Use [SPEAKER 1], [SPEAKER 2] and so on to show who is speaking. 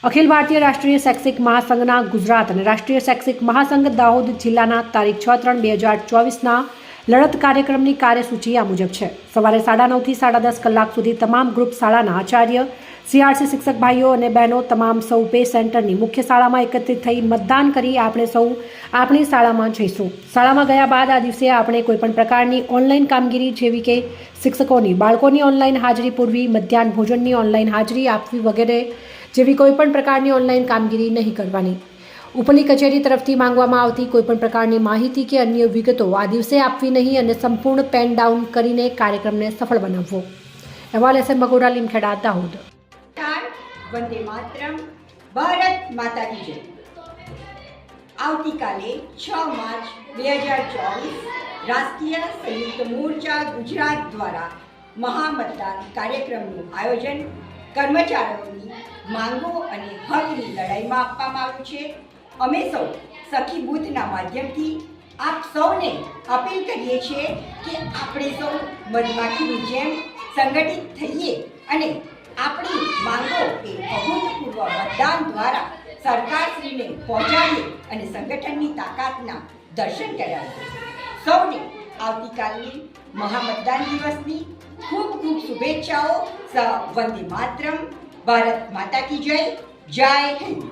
[SPEAKER 1] અખિલ ભારતીય રાષ્ટ્રીય શૈક્ષિક મહાસંઘના ગુજરાત અને રાષ્ટ્રીય શૈક્ષિક મહાસંઘ દાહોદ જિલ્લાના તારીખ 6/3/2024ના લડત કાર્યક્રમની કાર્યસૂચિ આ મુજબ છે. સવારે 9:30 થી 10:30 કલાક સુધી તમામ ગ્રુપ શાળાના આચાર્ય, સીઆરસી શિક્ષક ભાઈઓ અને બહેનો તમામ સૌ પે સેન્ટરની મુખ્ય શાળામાં એકત્રિત થઈ મતદાન કરી આપણે સૌ આપણી શાળામાં જઈશું. શાળામાં ગયા બાદ આ દિવસે આપણે કોઈપણ પ્રકારની ઓનલાઈન કામગીરી જેવી કે શિક્ષકોની બાળકોની ઓનલાઈન હાજરી પૂરવી, મધ્યાહન ભોજનની ઓનલાઈન હાજરી આપવી વગેરે જેવી કોઈપણ પ્રકારની ઓનલાઈન કામગીરી નહીં કરવાની. ઉપરની કચેરી તરફથી માંગવામાં આવતી કોઈપણ પ્રકારની માહિતી કે અન્ય વિગતો આ દિવસે આપવી નહીં અને સંપૂર્ણ પેન ડાઉન કરીને કાર્યક્રમને સફળ બનાવવો. અહેવાલ SM બગોડા, લીમખેડા, દાહોદ.
[SPEAKER 2] વંદે માતરમ, ભારત માતા કી જય. આવતીકાલે 6 માર્ચ 2024 રાષ્ટ્રીય સંયુક્ત મોરચા ગુજરાત દ્વારા મહામતદાન કાર્યક્રમનું આયોજન કર્મચારીઓની માંગો અને હકની લડાઈમાં આપવામાં આવ્યું છે. અમે સૌ સખી બૂથના માધ્યમથી આપ સૌને અપીલ કરીએ છીએ કે આપણે સૌ મધમાખીની જેમ સંગઠિત થઈએ અને આપણી માંગો એ અભૂતપૂર્વ મતદાન દ્વારા સરકારશ્રીને પહોંચાડીએ અને સંગઠનની તાકાતના દર્શન કરાવીએ. સૌને આવતીકાલની મહામતદાન દિવસની ખૂબ ખૂબ શુભેચ્છાઓ. વંદે માતરમ, ભારત માતા કી જય. જય હિન્દ.